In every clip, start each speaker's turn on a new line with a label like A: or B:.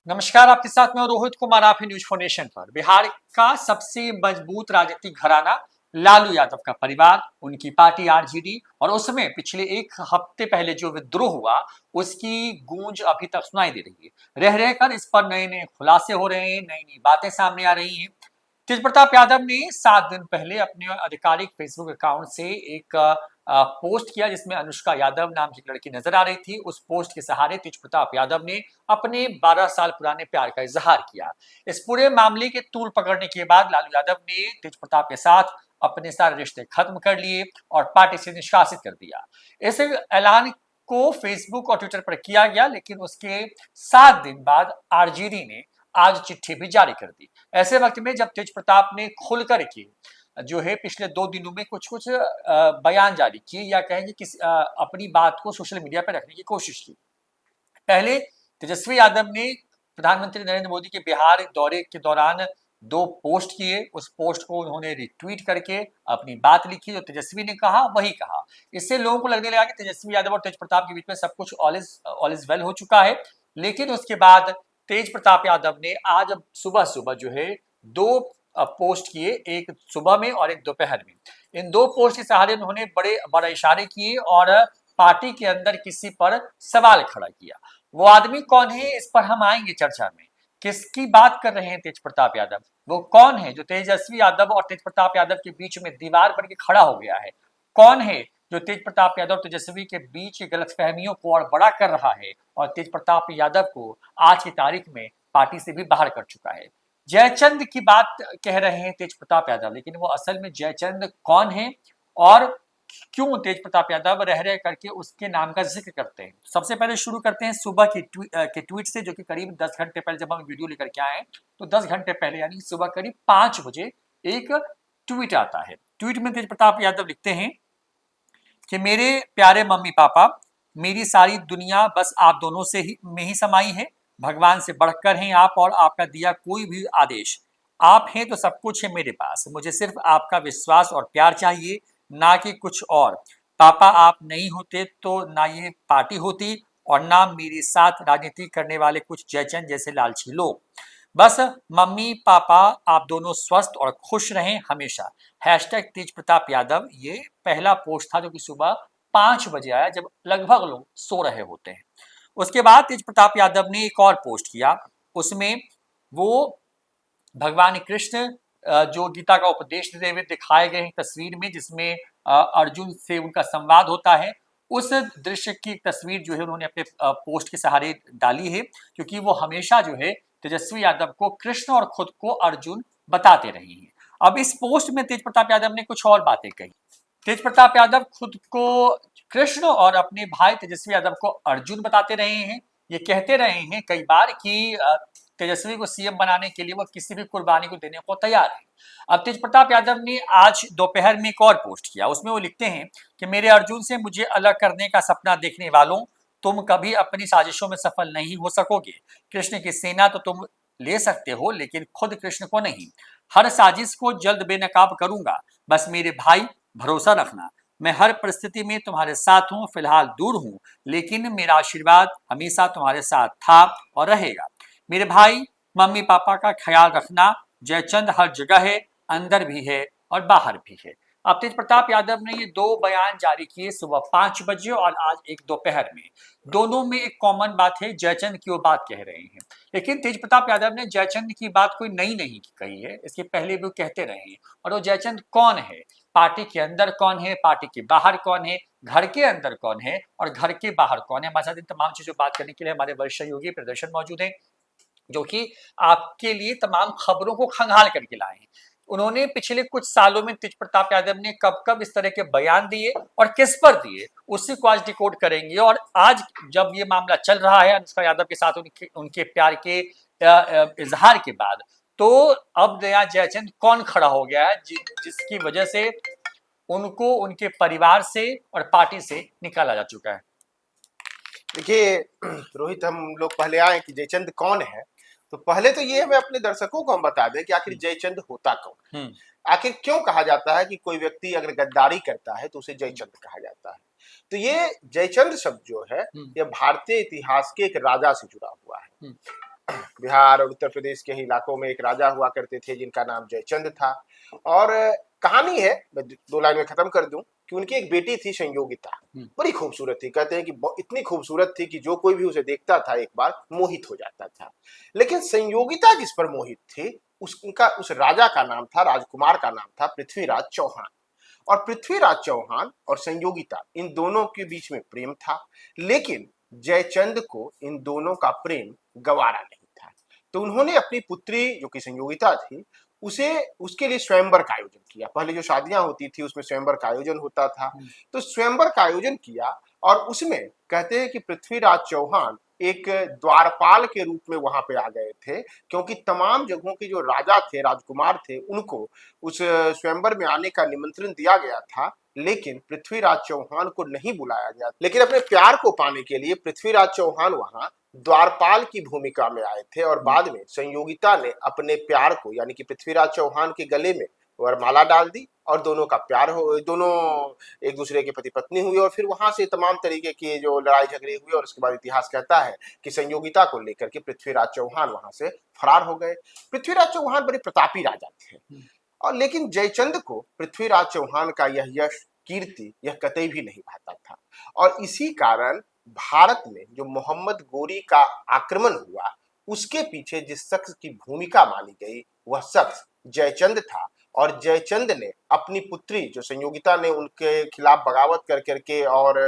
A: नमस्कार, आपके साथ में रोहित कुमार। आप है न्यूज फाउंडेशन पर। बिहार का सबसे मजबूत राजनीतिक घराना लालू यादव का परिवार, उनकी पार्टी आरजेडी और उसमें पिछले एक हफ्ते पहले जो विद्रोह हुआ उसकी गूंज अभी तक सुनाई दे रही है। रह रहकर इस पर नए नए खुलासे हो रहे हैं, नई नई बातें सामने आ रही हैं। तेज प्रताप यादव ने 7 दिन पहले अपने आधिकारिक फेसबुक अकाउंट से एक पोस्ट किया जिसमें अनुष्का यादव नाम की लड़की नजर आ रही थी। उस पोस्ट के सहारे तेज प्रताप यादव ने अपने 12 साल पुराने प्यार का इजहार किया। इस पूरे मामले के तूल पकड़ने के बाद लालू यादव ने तेज प्रताप के साथ अपने सारे रिश्ते खत्म कर लिए और पार्टी से निष्कासित कर दिया। इस ऐलान को फेसबुक और ट्विटर पर किया गया, लेकिन उसके 7 दिन बाद आरजेडी ने आज चिट्ठी भी जारी कर दी। ऐसे वक्त में जब तेज प्रताप ने खुल कर के जो है पिछले 2 दिनों में कुछ कुछ बयान जारी किए या कहेंगे किसी अपनी बात को सोशल मीडिया पर रखने की कोशिश की। पहले तेजस्वी यादव ने प्रधानमंत्री नरेंद्र मोदी के बिहार दौरे के दौरान 2 पोस्ट किए। उस पोस्ट को उन्होंने रिट्वीट करके अपनी बात लिखी। जो तेजस्वी ने कहा वही कहा। इससे लोगों को लगने लगा कि तेजस्वी यादव और तेज प्रताप के बीच में सब कुछ ऑल इज वेल हो चुका है। लेकिन उसके बाद तेज प्रताप यादव ने आज सुबह सुबह जो है 2 पोस्ट किए, एक सुबह में और एक दोपहर में। इन 2 पोस्ट के सहारे उन्होंने बड़े इशारे किए और पार्टी के अंदर किसी पर सवाल खड़ा किया। वो आदमी कौन है, इस पर हम आएंगे चर्चा में। किसकी बात कर रहे हैं तेज प्रताप यादव? वो कौन है जो तेजस्वी यादव और तेज प्रताप यादव के बीच में दीवार बन के खड़ा हो गया है? कौन है जो तेज प्रताप यादव तेजस्वी के बीच गलतफहमियों को और बड़ा कर रहा है और तेज प्रताप यादव को आज की तारीख में पार्टी से भी बाहर कर चुका है? जयचंद की बात कह रहे हैं तेज प्रताप यादव, लेकिन वो असल में जयचंद कौन है और क्यों तेज प्रताप यादव रह रह करके उसके नाम का जिक्र करते हैं? सबसे पहले शुरू करते हैं सुबह की ट्वीट से, जो कि करीब 10 घंटे पहले जब हम वीडियो लेकर के आए तो 10 घंटे पहले यानी सुबह करीब 5 बजे एक ट्वीट आता है। ट्वीट में तेज प्रताप यादव लिखते हैं कि मेरे प्यारे मम्मी पापा, मेरी सारी दुनिया बस आप दोनों से ही में ही समाई है। भगवान से बढ़कर हैं आप और आपका दिया कोई भी आदेश। आप हैं तो सब कुछ है मेरे पास। मुझे सिर्फ आपका विश्वास और प्यार चाहिए, ना कि कुछ और। पापा आप नहीं होते तो ना ये पार्टी होती और ना मेरे साथ राजनीति करने वाले कुछ जयचंद जैसे लालची लोग। बस मम्मी पापा आप दोनों स्वस्थ और खुश रहें हमेशा। हैशटैग तेज प्रताप यादव। ये पहला पोस्ट था जो कि सुबह 5 बजे आया, जब लगभग लोग सो रहे होते हैं। उसके बाद तेज प्रताप यादव ने एक और पोस्ट किया। उसमें वो भगवान कृष्ण जो गीता का उपदेश देते हुए दिखाए गए हैं तस्वीर में, जिसमें अर्जुन से उनका संवाद होता है, उस दृश्य की तस्वीर जो है उन्होंने अपने पोस्ट के सहारे डाली है, क्योंकि वो हमेशा जो है तेजस्वी यादव को कृष्ण और खुद को अर्जुन बताते रहे हैं। अब इस पोस्ट में तेज प्रताप यादव ने कुछ और बातें कही। तेज प्रताप यादव खुद को कृष्ण और अपने भाई तेजस्वी यादव को अर्जुन बताते रहे हैं। ये कहते रहे हैं कई बार कि तेजस्वी को सीएम बनाने के लिए वो किसी भी कुर्बानी को देने को तैयार है। अब तेज प्रताप यादव ने आज दोपहर में एक और पोस्ट किया। उसमें वो लिखते हैं कि मेरे अर्जुन से मुझे अलग करने का सपना देखने वालों, तुम कभी अपनी साजिशों में सफल नहीं हो सकोगे। कृष्ण की सेना तो तुम ले सकते हो, लेकिन खुद कृष्ण को नहीं। हर साजिश को जल्द बेनकाब करूंगा, बस मेरे भाई भरोसा रखना। मैं हर परिस्थिति में तुम्हारे साथ हूँ। फिलहाल दूर हूँ, लेकिन मेरा आशीर्वाद हमेशा तुम्हारे साथ था और रहेगा। मेरे भाई मम्मी पापा का ख्याल रखना। जयचंद हर जगह है, अंदर भी है और बाहर भी है। अब तेज प्रताप यादव ने ये 2 बयान जारी किए सुबह 5 बजे और आज एक दोपहर में। दोनों में एक कॉमन बात है, जयचंद की वो बात कह रहे हैं। लेकिन तेज प्रताप यादव ने जयचंद की बात कोई नई नहीं कही है, इसके पहले भी वो कहते रहे हैं। और वो जयचंद कौन है, पार्टी के अंदर कौन है, पार्टी के बाहर कौन है, घर के अंदर कौन है और घर के बाहर कौन है। हमारे साथ इन तमाम चीजों बात करने के लिए हमारे वरिष्ठ सहयोगी प्रदर्शन मौजूद है, जो कि आपके लिए तमाम खबरों को खंगाल करके लाए हैं। उन्होंने पिछले कुछ सालों में तेज प्रताप यादव ने कब कब इस तरह के बयान दिए और किस पर दिए, उसी को आज डिकोड करेंगे। और आज जब ये मामला चल रहा है अनुष्का यादव के साथ उनके प्यार के इजहार के बाद, तो अब नया जयचंद कौन खड़ा हो गया है जिसकी वजह से उनको उनके परिवार से और पार्टी से निकाला जा चुका है।
B: देखिए रोहित, हम लोग पहले आए कि जयचंद कौन है, तो पहले तो ये हमें अपने दर्शकों को हम बता दें कि आखिर जयचंद होता कौन। आखिर क्यों कहा जाता है कि कोई व्यक्ति अगर गद्दारी करता है तो उसे जयचंद कहा जाता है? तो ये जयचंद शब्द जो है ये भारतीय इतिहास के एक राजा से जुड़ा हुआ है। बिहार और उत्तर प्रदेश के ही इलाकों में एक राजा हुआ करते थे जिनका नाम जयचंद था। और कहानी है, मैं 2 लाइन में खत्म कर दूं, कि उनकी एक बेटी थी संयोगिता। बड़ी खूबसूरत थी, कहते हैं कि इतनी खूबसूरत थी कि जो कोई भी उसे देखता था एक बार मोहित हो जाता था। लेकिन संयोगिता जिस पर मोहित थी उस राजा का नाम था, राजकुमार का नाम था पृथ्वीराज चौहान। और पृथ्वीराज चौहान और संयोगिता इन दोनों के बीच में प्रेम था, लेकिन जयचंद को इन दोनों का प्रेम गवारा नहीं था। तो उन्होंने अपनी पुत्री जो कि संयोगिता थी उसे उसके लिए स्वयंवर का आयोजन किया। पहले जो शादियां होती थी उसमें स्वयंवर का आयोजन होता था, तो स्वयंवर का आयोजन किया और उसमें कहते हैं कि पृथ्वीराज चौहान एक द्वारपाल के रूप में वहां पे आ गए थे, क्योंकि तमाम जगहों के जो राजा थे, राजकुमार थे, उनको उस स्वयंवर में आने का निमंत्रण दिया गया था, लेकिन पृथ्वीराज चौहान को नहीं बुलाया गया। लेकिन अपने प्यार को पाने के लिए पृथ्वीराज चौहान वहां द्वारपाल की भूमिका में आए थे और बाद में संयोगिता ने अपने प्यार को यानी कि पृथ्वीराज चौहान के गले में वरमाला डाल दी और दोनों का प्यार हो, दोनों एक दूसरे के पति पत्नी हुए। और फिर वहां से तमाम तरीके की जो लड़ाई झगड़े हुए और उसके बाद इतिहास कहता है कि संयोगिता को लेकर के पृथ्वीराज चौहान वहां से फरार हो गए। पृथ्वीराज चौहान बड़े प्रतापी राजा थे और लेकिन जयचंद को पृथ्वीराज चौहान का यह यश, कीर्ति यह कतई भी नहीं भाता था। और इसी कारण भारत में जो मोहम्मद गोरी का आक्रमण हुआ उसके पीछे जिस शख्स की भूमिका मानी गई वह शख्स जयचंद था। और जयचंद ने अपनी पुत्री जो संयोगिता ने उनके खिलाफ बगावत कर करके और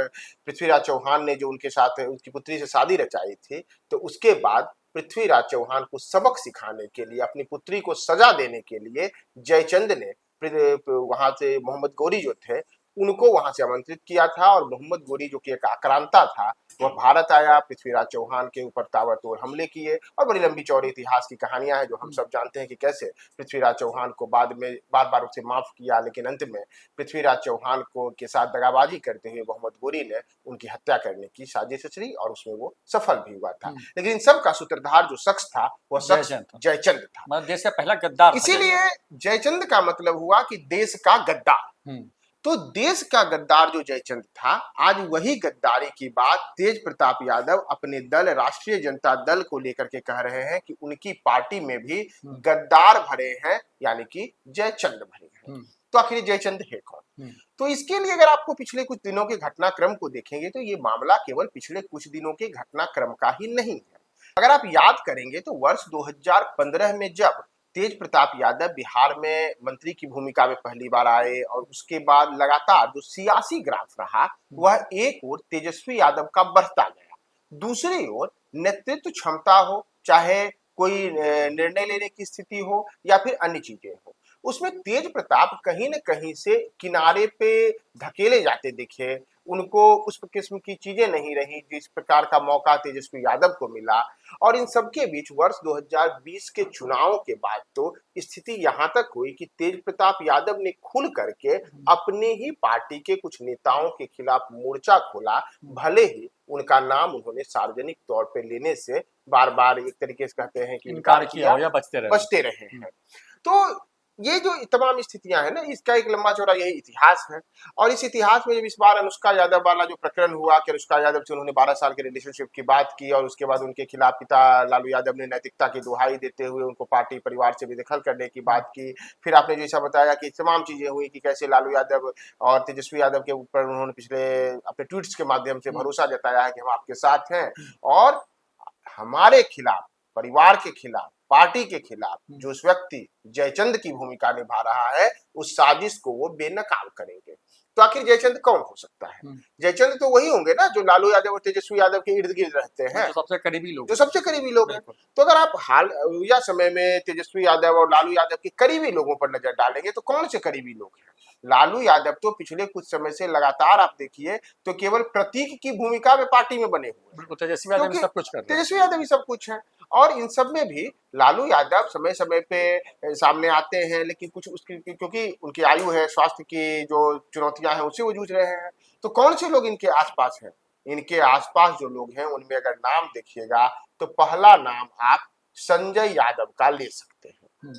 B: पृथ्वीराज चौहान ने जो उनके साथ उनकी पुत्री से शादी रचाई थी, तो उसके बाद पृथ्वीराज चौहान को सबक सिखाने के लिए, अपनी पुत्री को सजा देने के लिए जयचंद ने वहां से मोहम्मद गोरी जो थे उनको वहां से आमंत्रित किया था। और मोहम्मद गोरी जो कि एक आक्रांता था वह भारत आया, पृथ्वीराज चौहान के ऊपर ताबड़तोड़ हमले किए और बड़ी लंबी चौड़ी इतिहास की कहानियां हैं जो हम सब जानते हैं कि कैसे पृथ्वीराज चौहान को बाद में बार बार उसे माफ किया, लेकिन अंत में पृथ्वीराज चौहान को के साथ दगाबाजी करते हुए मोहम्मद गोरी ने उनकी हत्या करने की साजिश रची और उसमें वो सफल भी हुआ था। लेकिन इन सब का सूत्रधार जो शख्स था वह शख्स जयचंद था,
A: मतलब देश का पहला गद्दार।
B: इसीलिए जयचंद का मतलब हुआ कि देश का गद्दार। तो देश का गद्दार जो जयचंद था, आज वही गद्दारी की बात तेज प्रताप यादव अपने दल राष्ट्रीय जनता दल को लेकर के कह रहे हैं कि उनकी पार्टी में भी गद्दार भरे हैं, यानी कि जयचंद भरे हैं। तो आखिर जयचंद है कौन? तो इसके लिए अगर आपको पिछले कुछ दिनों के घटनाक्रम को देखेंगे तो ये मामला केवल पिछले कुछ दिनों के घटनाक्रम का ही नहीं है। अगर आप याद करेंगे तो वर्ष 2015 में जब तेज प्रताप यादव बिहार में मंत्री की भूमिका में पहली बार आए और उसके बाद लगातार जो सियासी ग्राफ रहा वह एक ओर तेजस्वी यादव का बढ़ता गया, दूसरी ओर नेतृत्व क्षमता हो, चाहे कोई निर्णय लेने की स्थिति हो या फिर अन्य चीजें हो, उसमें तेज प्रताप कहीं न कहीं से किनारे पे धकेले जाते दिखे। उनको उस किस्म की चीजें नहीं रही जिस प्रकार का मौका तेजस्वी यादव को मिला। और इन सबके बीच वर्ष 2020 के चुनाव के बाद तो स्थिति यहां तक हुई कि तेज प्रताप यादव ने खुल करके अपने ही पार्टी के कुछ नेताओं के खिलाफ मोर्चा खोला, भले ही उनका नाम उन्होंने सार्वजनिक तौर पे लेने से बार बार एक तरीके से कहते हैं कि
A: इनकार किया या बचते रहे
B: हैं। तो ये जो तमाम स्थितियां हैं ना, इसका एक लंबा चौड़ा यही इतिहास है। और इस इतिहास में जब इस बार अनुष्का यादव वाला जो प्रकरण हुआ कि अनुष्का यादव से उन्होंने 12 साल के रिलेशनशिप की बात की और उसके बाद उनके खिलाफ पिता लालू यादव ने नैतिकता की दुहाई देते हुए उनको पार्टी परिवार से बेदखल करने की बात की। फिर आपने जैसा बताया कि तमाम चीजें हुई कि कैसे लालू यादव और तेजस्वी यादव के ऊपर उन्होंने पिछले अपने ट्वीट्स के माध्यम से भरोसा जताया है कि हम आपके साथ हैं और हमारे खिलाफ, परिवार के खिलाफ, पार्टी के खिलाफ जो उस व्यक्ति जयचंद की भूमिका निभा रहा है उस साजिश को वो बेनकाब करेंगे। तो आखिर जयचंद कौन हो सकता है? जयचंद तो वही होंगे ना जो लालू यादव और तेजस्वी यादव के इर्द गिर्द रहते हैं,
A: जो सबसे करीबी लोग
B: हैं। तो अगर आप हाल या समय में तेजस्वी यादव और लालू यादव के करीबी लोगों पर नजर डालेंगे तो कौन से करीबी लोग हैं? लालू यादव तो पिछले कुछ समय से लगातार आप देखिए तो केवल प्रतीक की भूमिका में पार्टी में बने हुए हैं।
A: तेजस्वी यादव सब कुछ कर रहे हैं।
B: तेजस्वी यादव ही सब कुछ है और इन सब में भी लालू यादव समय समय पे सामने आते हैं, लेकिन कुछ उसकी क्योंकि उनकी आयु है, स्वास्थ्य की जो चुनौतियां हैं उससे वो जूझ रहे हैं। तो कौन से लोग इनके आसपास हैं? इनके आसपास जो लोग हैं उनमें अगर नाम देखिएगा तो पहला नाम आप संजय यादव का ले सकते हैं।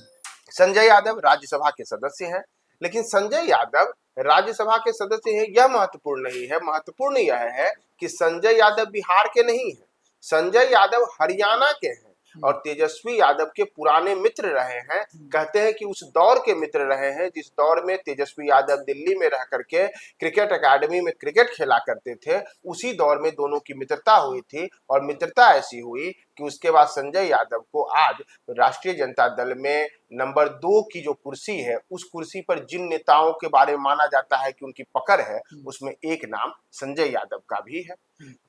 B: संजय यादव राज्यसभा के सदस्य हैं, लेकिन संजय यादव राज्यसभा के सदस्य हैं यह महत्वपूर्ण नहीं है। महत्वपूर्ण यह है कि संजय यादव बिहार के नहीं है, संजय यादव हरियाणा के हैं और तेजस्वी यादव के पुराने मित्र रहे हैं। कहते हैं कि उस दौर के मित्र रहे हैं जिस दौर में तेजस्वी यादव दिल्ली में रह करके क्रिकेट एकेडमी में क्रिकेट खेला करते थे, उसी दौर में दोनों की मित्रता हुई थी। और मित्रता ऐसी हुई कि उसके बाद संजय यादव को आज राष्ट्रीय जनता दल में नंबर 2 की जो कुर्सी है, उस कुर्सी पर जिन नेताओं के बारे में माना जाता है कि उनकी पकड़ है, उसमें एक नाम संजय यादव का भी है।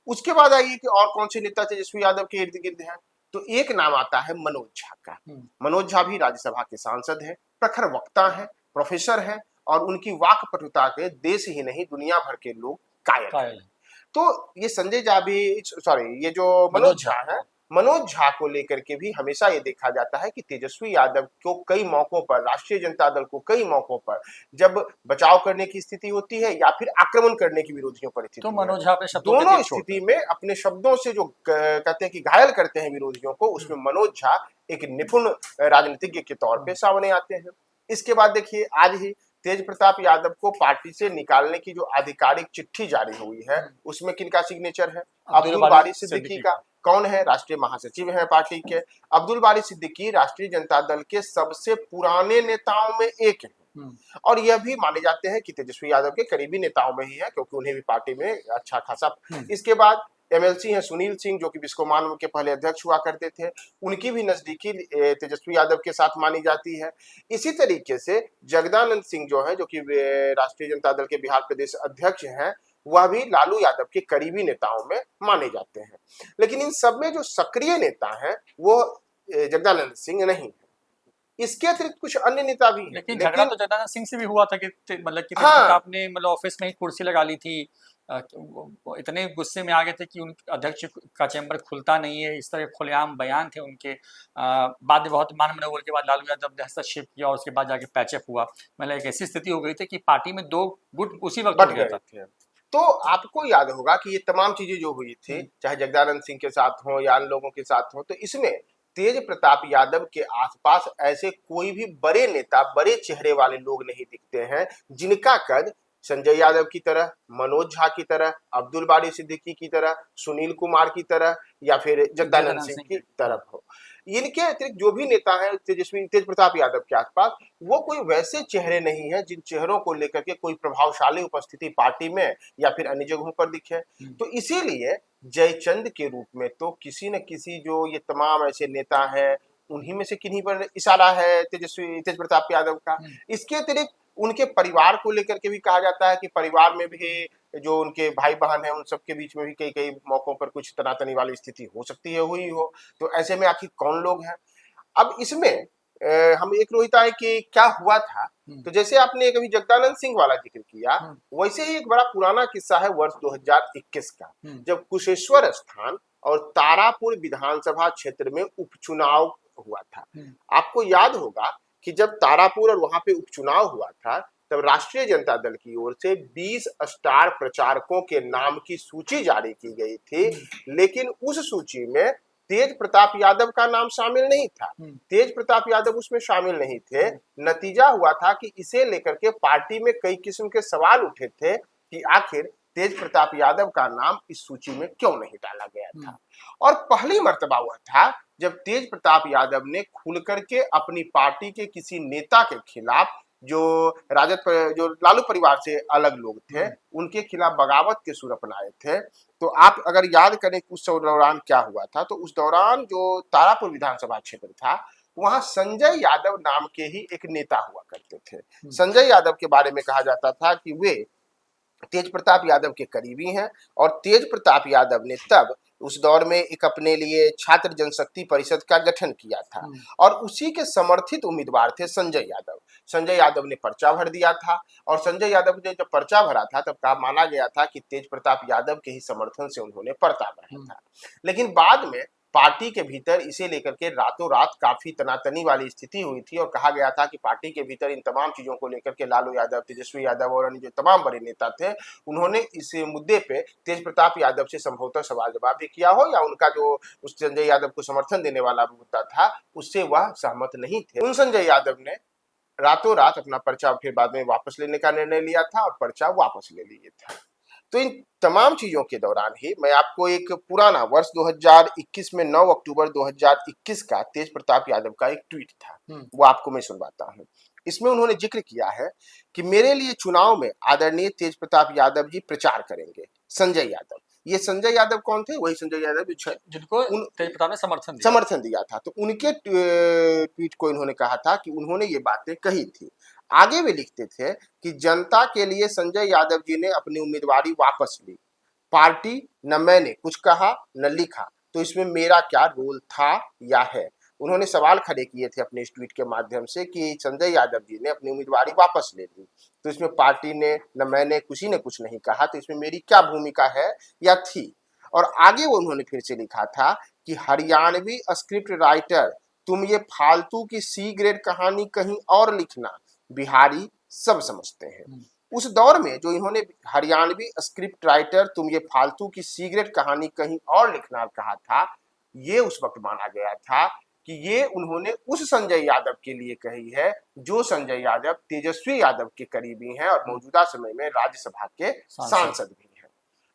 B: उसके बाद आइए कि और कौन से नेता तेजस्वी यादव के इर्द गिर्द हैं, तो एक नाम आता है मनोज झा का। मनोज झा भी राज्यसभा के सांसद हैं, प्रखर वक्ता हैं, प्रोफेसर हैं और उनकी वाक्पटुता के देश ही नहीं दुनिया भर के लोग कायल हैं। तो ये संजय झा भी, सॉरी, ये जो मनोज झा है, मनोज झा को लेकर के भी हमेशा ये देखा जाता है कि तेजस्वी यादव को कई मौकों पर, राष्ट्रीय जनता दल को कई मौकों पर जब बचाव करने की स्थिति होती है या फिर आक्रमण करने की विरोधियों पर स्थिति,
A: तो मनोज झा अपने शब्दों
B: दोनों स्थिति में अपने शब्दों से जो कहते हैं कि घायल करते हैं विरोधियों को, उसमें मनोज झा एक निपुण राजनीतिज्ञ के तौर पे सामने आते हैं। इसके बाद देखिए, आज ही तेज प्रताप यादव को पार्टी से निकालने की जो आधिकारिक चिट्ठी जारी हुई है, उसमें किनका सिग्नेचर है? अब्दुल बारी सिद्दीकी का। कौन है? राष्ट्रीय महासचिव हैं पार्टी के। अब्दुल बारी सिद्दीकी राष्ट्रीय जनता दल के सबसे पुराने नेताओं में एक है और यह भी माने जाते हैं कि तेजस्वी यादव के करीबी नेताओं में ही है, क्योंकि उन्हें भी पार्टी में अच्छा खासा। इसके बाद एमएलसी हैं सुनील सिंह, जो कि बिस्कोमान के पहले अध्यक्ष हुआ करते थे, उनकी भी नजदीकी तेजस्वी यादव के साथ मानी जाती है। इसी तरीके से जगदानंद सिंह जो है, जो कि राष्ट्रीय जनता दल के बिहार प्रदेश अध्यक्ष हैं, वह भी लालू यादव के करीबी नेताओं में माने जाते हैं। लेकिन इन सब में जो सक्रिय नेता हैं वो जगदानंद सिंह नहीं है। इसके अतिरिक्त कुछ अन्य नेता भी हैं।
A: लेकिन झगड़ा तो जगदानंद सिंह से भी हुआ था कि मतलब कि आपने मतलब ऑफिस में ही कुर्सी लगा ली थी, इतने गुस्से में आ गए थे कि उन अध्यक्ष का चैम्बर खुलता नहीं है, इस तरह खुलेआम बयान थे उनके। बाद में बहुत मान मनोवर के बाद लालू यादव ने हस्तक्षेप किया और उसके बाद जाके पैचअप हुआ। मतलब एक ऐसी स्थिति हो गई थी कि पार्टी में दो गुट उसी वक्त
B: बढ़ गए थे। तो आपको याद होगा कि ये तमाम चीजें जो हुई थी, चाहे जगदानंद सिंह के साथ हो या अन्य लोगों के साथ हो, तो इसमें तेज प्रताप यादव के आसपास ऐसे कोई भी बड़े नेता, बड़े चेहरे वाले लोग नहीं दिखते हैं जिनका कद संजय यादव की तरह, मनोज झा की तरह, अब्दुल बारी सिद्दीकी की तरह, सुनील कुमार की तरह या फिर जगदानंद सिंह की तरफ हो। इनके अतिरिक्त जो भी नेता हैं तेज प्रताप यादव के आसपास, वो कोई वैसे चेहरे नहीं हैं जिन चेहरों को लेकर के कोई प्रभावशाली उपस्थिति पार्टी में या फिर अन्य जगहों पर दिखे। तो इसीलिए जयचंद के रूप में तो किसी न किसी, जो ये तमाम ऐसे नेता हैं, उन्हीं में से किन्हीं पर इशारा है तेज प्रताप यादव का। इसके अतिरिक्त उनके परिवार को लेकर के भी कहा जाता है कि परिवार में भी जो उनके भाई बहन हैं, उन सबके बीच में भी कई कई मौकों पर कुछ तनातनी वाली स्थिति हो सकती है, हुई हो। तो ऐसे में आखिर कौन लोग हैं? अब इसमें हम एक रोहित आए कि क्या हुआ था, तो जैसे आपने कभी जगदानंद सिंह वाला जिक्र किया, वैसे ही एक बड़ा पुराना किस्सा है वर्ष 2021 का, जब कुशेश्वर स्थान और तारापुर विधानसभा क्षेत्र में उपचुनाव हुआ था। आपको याद होगा कि जब तारापुर और वहां पे उपचुनाव हुआ था, तब राष्ट्रीय जनता दल की ओर से 20 स्टार प्रचारकों के नाम की सूची जारी की गई थी, लेकिन उस सूची में तेज प्रताप यादव का नाम शामिल नहीं था। तेज प्रताप यादव उसमें शामिल नहीं थे। नतीजा हुआ था कि इसे लेकर के पार्टी में कई किस्म के सवाल उठे थे कि आखिर तेज प्रताप यादव का नाम इस सूची में क्यों नहीं डाला गया था। और पहली मर्तबा हुआ था जब तेज प्रताप यादव ने खुल करके अपनी पार्टी के किसी नेता के खिलाफ, जो जो लालू परिवार से अलग लोग थे, उनके खिलाफ बगावत के सुर अपनाए थे। तो आप अगर याद करें उस दौरान क्या हुआ था, तो उस दौरान जो तारापुर विधानसभा क्षेत्र था, वहां संजय यादव नाम के ही एक नेता हुआ करते थे। संजय यादव के बारे में कहा जाता था कि वे तेज प्रताप यादव के करीबी हैं और तेज प्रताप यादव ने तब उस दौर में एक अपने लिए छात्र जनशक्ति परिषद का गठन किया था और उसी के समर्थित उम्मीदवार थे संजय यादव। संजय यादव ने पर्चा भर दिया था और संजय यादव ने जब पर्चा भरा था तब कहा, माना गया था कि तेज प्रताप यादव के ही समर्थन से उन्होंने पर्चा भरा था। लेकिन बाद में पार्टी के भीतर इसे लेकर के रातों रात काफी तनातनी वाली स्थिति हुई थी और कहा गया था कि पार्टी के भीतर इन तमाम चीजों को लेकर के लालू यादव, तेजस्वी यादव और अन्य जो तमाम बड़े नेता थे, उन्होंने इस मुद्दे पे तेज प्रताप यादव से संभवतः सवाल जवाब भी किया हो या उनका जो उस संजय यादव को समर्थन देने वाला मुद्दा था उससे वह सहमत नहीं थे। उन संजय यादव ने रातों रात अपना पर्चा फिर बाद में वापस लेने का निर्णय लिया था और पर्चा वापस ले लिया था। तो इन तमाम चीजों के दौरान ही मैं आपको एक पुराना वर्ष 2021 में 9 अक्टूबर 2021 का तेज प्रताप यादव का एक ट्वीट था, वो आपको मैं सुनवाता हूँ। इसमें उन्होंने जिक्र किया है कि मेरे लिए चुनाव में आदरणीय तेज प्रताप यादव जी प्रचार करेंगे। संजय यादव, ये संजय यादव कौन थे? वही संजय यादव
A: जिनको तेज प्रताप ने
B: समर्थन दिया था। तो उनके ट्वीट को इन्होंने कहा था कि उन्होंने ये बातें कही थी। आगे वे लिखते थे कि जनता के लिए संजय यादव जी ने अपनी उम्मीदवारी वापस ली। पार्टी न मैंने कुछ कहा न लिखा, तो इसमें मेरा क्या रोल था या है? उन्होंने सवाल खड़े किए थे अपने इस ट्वीट के माध्यम से कि संजय यादव जी ने अपनी उम्मीदवारी वापस ले ली, तो इसमें पार्टी ने न मैंने किसी ने कुछ नहीं कहा, तो इसमें मेरी क्या भूमिका है या थी? और आगे वो उन्होंने फिर से लिखा था कि हरियाणवी स्क्रिप्ट राइटर, तुम ये फालतू की सी ग्रेड कहानी कहीं और लिखना, बिहारी सब समझते हैं। उस दौर में जो इन्होंने हरियाणवी स्क्रिप्ट राइटर, तुम ये फालतू की सी ग्रेड कहानी कहीं और लिखना कहा था, ये उस वक्त माना गया था कि ये उन्होंने उस संजय यादव के लिए कही है जो संजय यादव तेजस्वी यादव के करीबी हैं और मौजूदा समय में राज्यसभा के सांसद भी हैं।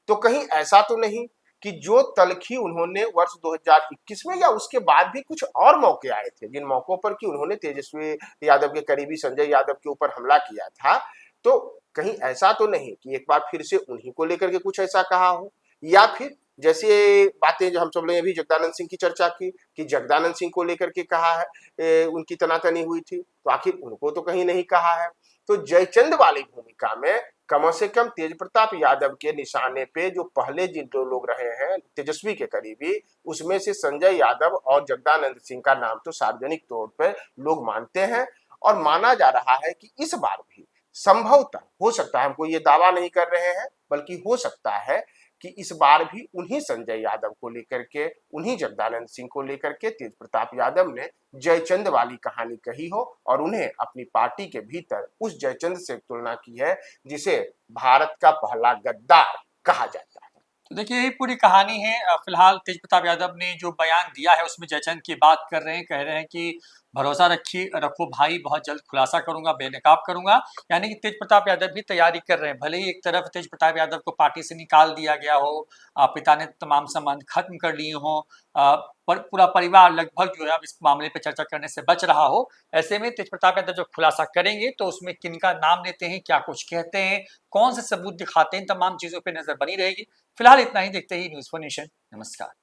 B: तो कहीं ऐसा तो नहीं कि जो तलखी उन्होंने वर्ष 2021 में या उसके बाद भी कुछ और मौके आए थे जिन मौकों पर कि उन्होंने तेजस्वी यादव के करीबी संजय यादव के ऊपर हमला किया था, तो कहीं ऐसा तो नहीं कि एक बार फिर से उन्हीं को लेकर के कुछ ऐसा कहा हो, या फिर जैसे बातें जो हम सब लोग अभी जगदानंद सिंह की चर्चा की कि जगदानंद सिंह को लेकर के कहा है, उनकी तनातनी हुई थी, तो आखिर उनको तो कहीं नहीं कहा है। तो जयचंद वाली भूमिका में कम से कम तेज प्रताप यादव के निशाने पे जो पहले जिन दो लोग रहे हैं तेजस्वी के करीबी, उसमें से संजय यादव और जगदानंद सिंह का नाम तो सार्वजनिक तौर पर लोग मानते हैं। और माना जा रहा है कि इस बार भी संभवतः हो सकता है, हमको ये दावा नहीं कर रहे हैं, बल्कि हो सकता है कि इस बार भी उन्हीं संजय यादव को लेकर के, उन्हीं जगदानंद सिंह को लेकर के तेज प्रताप यादव ने जयचंद वाली कहानी कही हो और उन्हें अपनी पार्टी के भीतर उस जयचंद से तुलना की है जिसे भारत का पहला गद्दार कहा जाता है।
A: तो देखिए यही पूरी कहानी है। फिलहाल तेज प्रताप यादव ने जो बयान दिया है उसमें जयचंद की बात कर रहे हैं, कह रहे हैं कि भरोसा रखो भाई, बहुत जल्द खुलासा करूंगा, बेनकाब करूंगा। यानी कि तेज प्रताप यादव भी तैयारी कर रहे हैं। भले ही एक तरफ तेज प्रताप यादव को पार्टी से निकाल दिया गया हो, पिता ने तमाम संबंध खत्म कर लिए हों, पर पूरा परिवार लगभग जो है अब इस मामले पर चर्चा करने से बच रहा हो, ऐसे में तेज प्रताप यादव जब खुलासा करेंगे तो उसमें किनका नाम लेते हैं, क्या कुछ कहते हैं, कौन से सबूत दिखाते हैं, तमाम चीजों पर नजर बनी रहेगी। फिलहाल इतना ही। देखते ही न्यूज़4नेशन। नमस्कार।